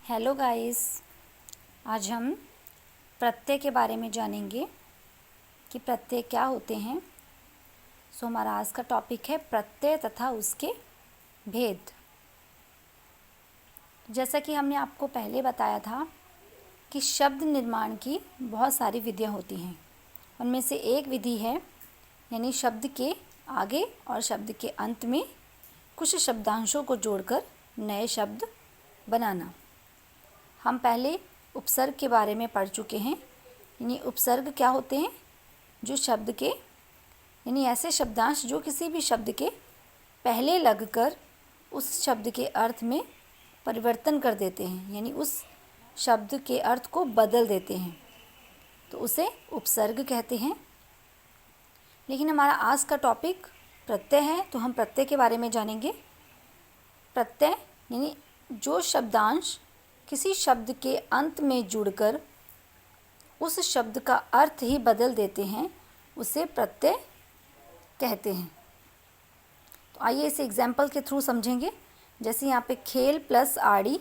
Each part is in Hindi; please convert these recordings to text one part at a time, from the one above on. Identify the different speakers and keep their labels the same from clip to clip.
Speaker 1: Hello guys. आज हम प्रत्यय के बारे में जानेंगे कि प्रत्यय क्या होते हैं। हमारा आज का टॉपिक है प्रत्यय तथा उसके भेद। जैसा कि हमने आपको पहले बताया था कि शब्द निर्माण की बहुत सारी विधियां होती हैं। उनमें से एक विधि है यानी शब्द के आगे और शब्द के अंत में कुछ शब्दांशों को जोड़कर नए शब्द बनाना। हम पहले उपसर्ग के बारे में पढ़ चुके हैं। यानी उपसर्ग क्या होते हैं? जो शब्द के यानी ऐसे शब्दांश जो किसी भी शब्द के पहले लगकर उस शब्द के अर्थ में परिवर्तन कर देते हैं, यानी उस शब्द के अर्थ को बदल देते हैं, तो उसे उपसर्ग कहते हैं। लेकिन हमारा आज का टॉपिक प्रत्यय है, तो हम प्रत्यय के बारे में जानेंगे। प्रत्यय यानी जो शब्दांश किसी शब्द के अंत में जुड़कर उस शब्द का अर्थ ही बदल देते हैं, उसे प्रत्यय कहते हैं। तो आइए इसे एग्जाम्पल के थ्रू समझेंगे। जैसे यहाँ पे खेल प्लस आड़ी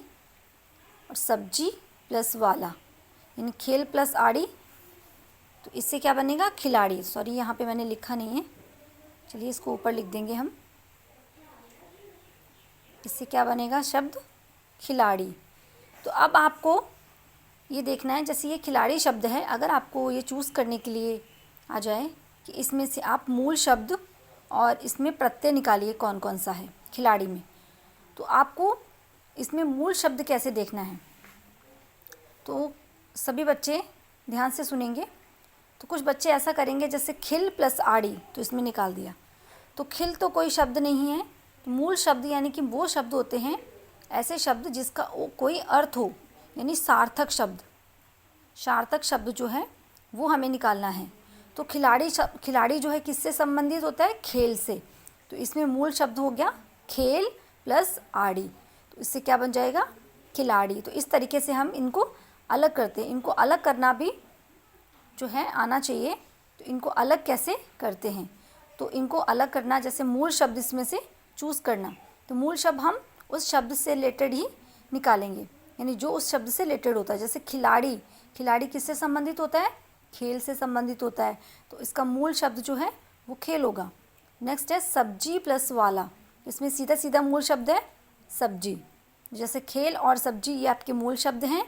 Speaker 1: और सब्जी प्लस वाला, यानी खेल प्लस आड़ी, तो इससे क्या बनेगा? खिलाड़ी। सॉरी, यहाँ पे मैंने लिखा नहीं है, चलिए इसको ऊपर लिख देंगे हम। इससे क्या बनेगा? शब्द खिलाड़ी। तो अब आपको ये देखना है, जैसे ये खिलाड़ी शब्द है, अगर आपको ये चूज़ करने के लिए आ जाए कि इसमें से आप मूल शब्द और इसमें प्रत्यय निकालिए कौन कौन सा है खिलाड़ी में, तो आपको इसमें मूल शब्द कैसे देखना है। तो सभी बच्चे ध्यान से सुनेंगे। तो कुछ बच्चे ऐसा करेंगे जैसे खिल प्लस आड़ी, तो इसमें निकाल दिया। तो खिल तो कोई शब्द नहीं है। तो मूल शब्द यानी कि वो शब्द होते हैं ऐसे शब्द जिसका कोई अर्थ हो, यानी सार्थक शब्द। सार्थक शब्द जो है वो हमें निकालना है। तो खिलाड़ी जो है किससे संबंधित होता है? खेल से। तो इसमें मूल शब्द हो गया खेल प्लस आड़ी, तो इससे क्या बन जाएगा? खिलाड़ी। तो इस तरीके से हम इनको अलग करते हैं। इनको अलग करना भी जो है आना चाहिए। तो इनको अलग कैसे करते हैं? तो इनको अलग करना, जैसे मूल शब्द इसमें से चूज़ करना, तो मूल शब्द हम उस शब्द से रिलेटेड ही निकालेंगे, यानी जो उस शब्द से रिलेटेड होता है। जैसे खिलाड़ी, खिलाड़ी किससे संबंधित होता है? खेल से संबंधित होता है, तो इसका मूल शब्द जो है वो खेल होगा। नेक्स्ट है सब्जी प्लस वाला, इसमें सीधा सीधा मूल शब्द है सब्जी। जैसे खेल और सब्जी ये आपके मूल शब्द हैं,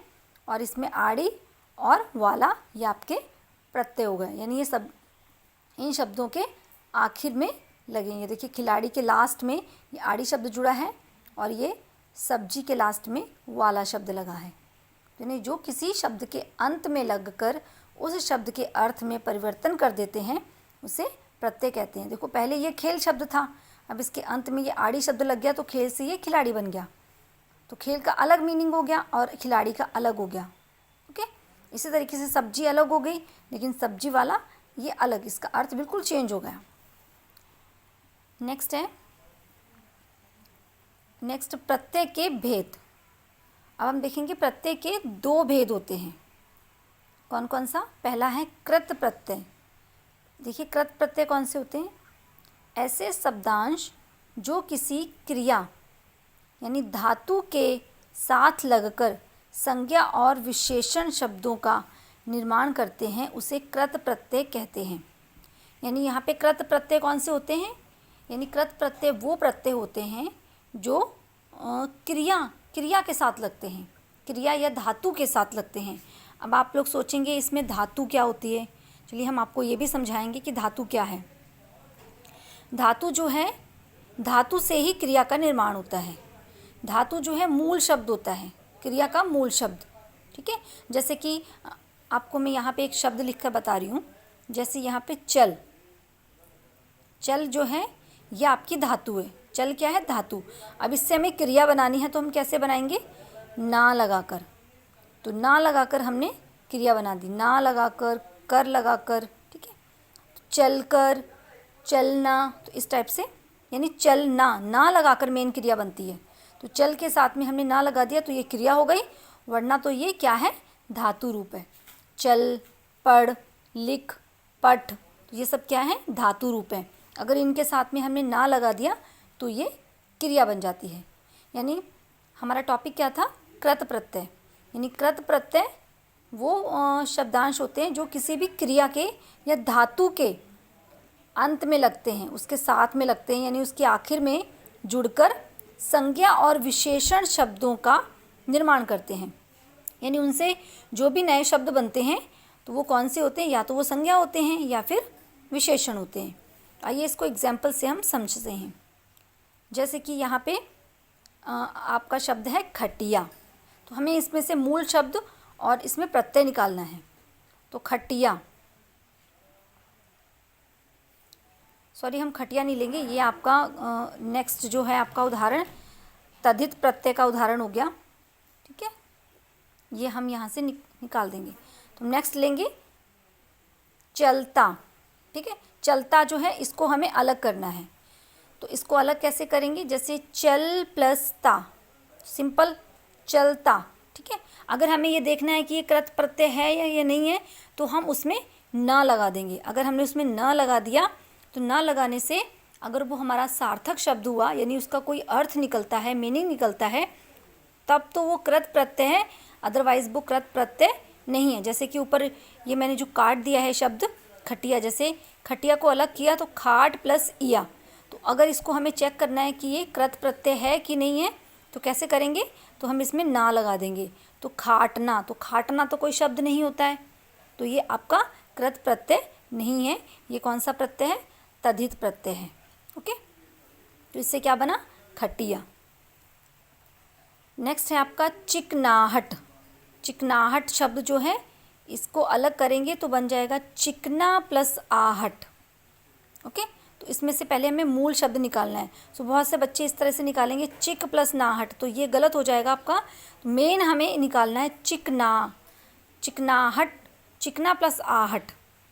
Speaker 1: और इसमें आड़ी और वाला ये आपके प्रत्यय हो गए, यानी ये सब इन शब्दों के आखिर में लगेंगे। देखिए खिलाड़ी के लास्ट में ये आड़ी शब्द जुड़ा है और ये सब्जी के लास्ट में वाला शब्द लगा है। यानी जो किसी शब्द के अंत में लगकर उस शब्द के अर्थ में परिवर्तन कर देते हैं, उसे प्रत्यय कहते हैं। देखो पहले ये खेल शब्द था, अब इसके अंत में ये आड़ी शब्द लग गया, तो खेल से ये खिलाड़ी बन गया। तो खेल का अलग मीनिंग हो गया और खिलाड़ी का अलग हो गया। ओके, इसी तरीके से सब्जी अलग हो गई, लेकिन सब्जी वाला ये अलग, इसका अर्थ बिल्कुल चेंज हो गया। नेक्स्ट प्रत्यय के भेद। अब हम देखेंगे प्रत्यय के दो भेद होते हैं। कौन कौन सा? पहला है कृत प्रत्यय। देखिए कृत प्रत्यय कौन से होते हैं? ऐसे शब्दांश जो किसी क्रिया यानी धातु के साथ लगकर संज्ञा और विशेषण शब्दों का निर्माण करते हैं, उसे कृत प्रत्यय कहते हैं। यानी यहाँ पे कृत प्रत्यय कौन से होते हैं? यानी कृत प्रत्यय वो प्रत्यय होते हैं जो क्रिया के साथ लगते हैं, क्रिया या धातु के साथ लगते हैं। अब आप लोग सोचेंगे इसमें धातु क्या होती है। चलिए हम आपको ये भी समझाएंगे कि धातु क्या है। धातु जो है, धातु से ही क्रिया का निर्माण होता है। धातु जो है मूल शब्द होता है, क्रिया का मूल शब्द। ठीक है, जैसे कि आपको मैं यहाँ पे एक शब्द लिखकर बता रही हूँ। जैसे यहाँ पे चल, चल जो है ये आपकी धातु है। चल क्या है? धातु। अब इससे हमें क्रिया बनानी है, तो हम कैसे बनाएंगे? ना लगाकर। तो ना लगाकर हमने क्रिया बना दी, ना लगाकर, कर लगाकर। ठीक है, तो चल कर, चलना, तो इस टाइप से, यानी चलना, ना लगाकर मेन क्रिया बनती है। तो चल के साथ में हमने ना लगा दिया तो ये क्रिया हो गई, वरना तो ये क्या है? धातु रूप है। चल, पढ़, लिख, पठ, तो ये सब क्या है? धातु रूप है। अगर इनके साथ में हमने ना लगा दिया तो ये क्रिया बन जाती है। यानी हमारा टॉपिक क्या था? कृत प्रत्यय, यानी कृत प्रत्यय वो शब्दांश होते हैं जो किसी भी क्रिया के या धातु के अंत में लगते हैं, उसके साथ में लगते हैं, यानी उसके आखिर में जुड़कर संज्ञा और विशेषण शब्दों का निर्माण करते हैं। यानी उनसे जो भी नए शब्द बनते हैं तो वो कौन से होते हैं, या तो वो संज्ञा होते हैं या फिर विशेषण होते हैं। आइए इसको एग्जाम्पल से हम समझते हैं। जैसे कि यहाँ पे आपका शब्द है खटिया, तो हमें इसमें से मूल शब्द और इसमें प्रत्यय निकालना है। तो खटिया, सॉरी हम खटिया नहीं लेंगे, ये आपका नेक्स्ट जो है आपका उदाहरण तद्धित प्रत्यय का उदाहरण हो गया, ठीक है, ये हम यहाँ से निकाल देंगे। तो नेक्स्ट लेंगे चलता, ठीक है। चलता जो है इसको हमें अलग करना है, तो इसको अलग कैसे करेंगे, जैसे चल प्लस ता, सिंपल चलता, ठीक है। अगर हमें ये देखना है कि ये कृत प्रत्यय है या ये नहीं है तो हम उसमें न लगा देंगे। अगर हमने उसमें न लगा दिया तो न लगाने से अगर वो हमारा सार्थक शब्द हुआ, यानी उसका कोई अर्थ निकलता है, मीनिंग निकलता है, तब तो वो कृत प्रत्यय है, अदरवाइज वो कृत प्रत्यय नहीं है। जैसे कि ऊपर ये मैंने जो काट दिया है शब्द खटिया, जैसे खटिया को अलग किया तो खाट प्लस इया, तो अगर इसको हमें चेक करना है कि ये कृत प्रत्यय है कि नहीं है तो कैसे करेंगे, तो हम इसमें ना लगा देंगे। तो खाटना, तो खाटना तो कोई शब्द नहीं होता है, तो ये आपका कृत प्रत्यय नहीं है, ये कौन सा प्रत्यय है, तद्धित प्रत्यय है। ओके, तो इससे क्या बना, खटिया। नेक्स्ट है आपका चिकनाहट। चिकनाहट शब्द जो है इसको अलग करेंगे तो बन जाएगा चिकना प्लस आहट। ओके, तो इसमें से पहले हमें मूल शब्द निकालना है। सो बहुत से बच्चे इस तरह से निकालेंगे चिक प्लस नाहट, तो ये गलत हो जाएगा आपका। मेन हमें निकालना है चिकना, चिकनाहट, चिकना प्लस आहट।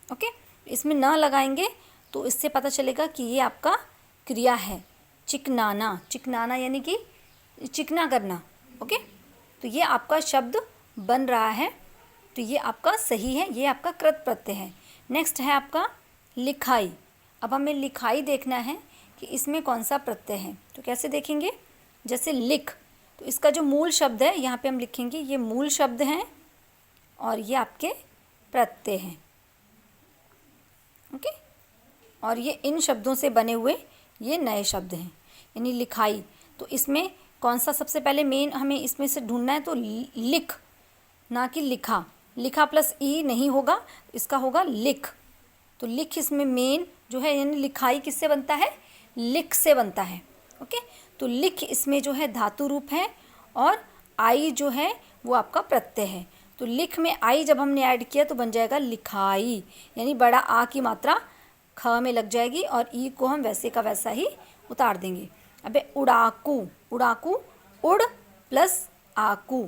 Speaker 1: ओके, इसमें न लगाएंगे तो इससे पता चलेगा कि ये आपका क्रिया है चिकनाना, चिकनाना यानी कि चिकना करना। ओके, तो ये आपका शब्द बन रहा है, तो ये आपका सही है, ये आपका कृत प्रत्यय है। नेक्स्ट है आपका लिखाई। अब हमें लिखाई देखना है कि इसमें कौन सा प्रत्यय है, तो कैसे देखेंगे, जैसे लिख, तो इसका जो मूल शब्द है यहाँ पे हम लिखेंगे ये मूल शब्द हैं और ये आपके प्रत्यय हैं। ओके, और ये इन शब्दों से बने हुए ये नए शब्द हैं, यानी लिखाई। तो इसमें कौन सा सबसे पहले मेन हमें इसमें से ढूंढना है, तो लिख, ना कि लिखा। लिखा प्लस ई नहीं होगा, इसका होगा लिख। तो लिख इसमें मेन जो है, यानी लिखाई किससे बनता है, लिख से बनता है। ओके, तो लिख इसमें जो है धातु रूप है और आई जो है वो आपका प्रत्यय है। तो लिख में आई जब हमने ऐड किया तो बन जाएगा लिखाई, यानी बड़ा आ की मात्रा ख में लग जाएगी और ई को हम वैसे का वैसा ही उतार देंगे। अबे उड़ाकू, उड़ाकू उड़ प्लस आकू।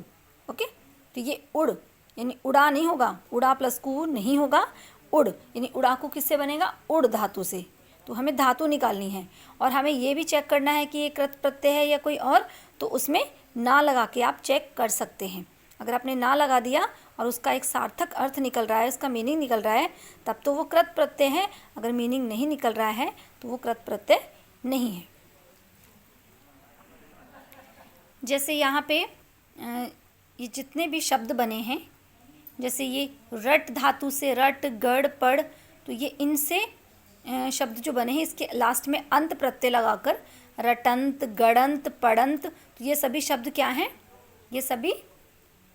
Speaker 1: ओके, तो ये उड़ यानी उड़ा नहीं होगा, उड़ा प्लस कू नहीं होगा, उड़ यानी उड़ाकू किससे बनेगा, उड़ धातु से। तो हमें धातु निकालनी है और हमें ये भी चेक करना है कि ये कृत प्रत्यय है या कोई और, तो उसमें ना लगा के आप चेक कर सकते हैं। अगर आपने ना लगा दिया और उसका एक सार्थक अर्थ निकल रहा है, उसका मीनिंग निकल रहा है, तब तो वो कृत प्रत्यय है। अगर मीनिंग नहीं निकल रहा है तो वो कृत प्रत्यय नहीं है। जैसे यहाँ पे ये जितने भी शब्द बने हैं, जैसे ये रट धातु से रट, गढ़, पढ़, तो ये इनसे शब्द जो बने हैं इसके लास्ट में अंत प्रत्यय लगाकर रटंत, गड़ंत, पड़ंत, तो ये सभी शब्द क्या हैं, ये सभी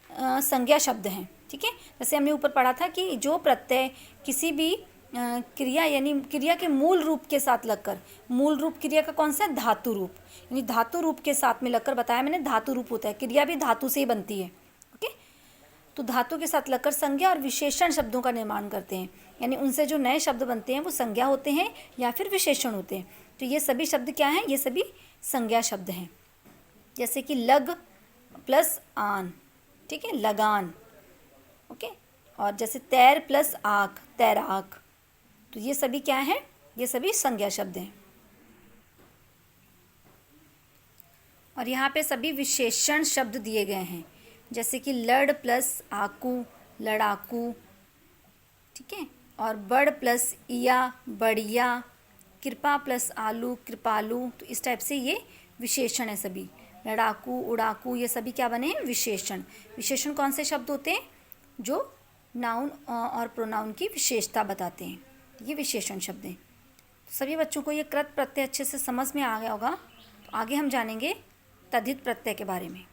Speaker 1: संज्ञा शब्द हैं। ठीक है, जैसे हमने ऊपर पढ़ा था कि जो प्रत्यय किसी भी क्रिया यानी क्रिया के मूल रूप के साथ लगकर, मूल रूप क्रिया का कौन सा है, धातु रूप, यानी धातु रूप के साथ में लगकर, बताया मैंने धातु रूप होता है, क्रिया भी धातु से ही बनती है। ओके, तो धातु के साथ लगकर संज्ञा और विशेषण शब्दों का निर्माण करते हैं, यानी उनसे जो नए शब्द बनते हैं वो संज्ञा होते हैं या फिर विशेषण होते हैं। तो ये सभी शब्द क्या हैं, ये सभी संज्ञा शब्द हैं। जैसे कि लग प्लस आन, ठीक है, लगान। ओके, और जैसे तैर प्लस आँख, तैराक, तो ये सभी क्या हैं, ये सभी संज्ञा शब्द हैं। और यहाँ पे सभी विशेषण शब्द दिए गए हैं, जैसे कि लड़ प्लस आकू, लड़ाकू, ठीक है, और बड़ प्लस इया, बढ़िया, कृपा प्लस आलू, कृपालू, तो इस टाइप से ये विशेषण है सभी। लड़ाकू, उड़ाकू, ये सभी क्या बने? विशेषण। विशेषण कौन से शब्द होते हैं? जो नाउन और प्रोनाउन की विशेषता बताते हैं, ये विशेषण शब्द हैं। सभी बच्चों को ये कृत प्रत्यय अच्छे से समझ में आ गया होगा। तो आगे हम जानेंगे तद्धित प्रत्यय के बारे में।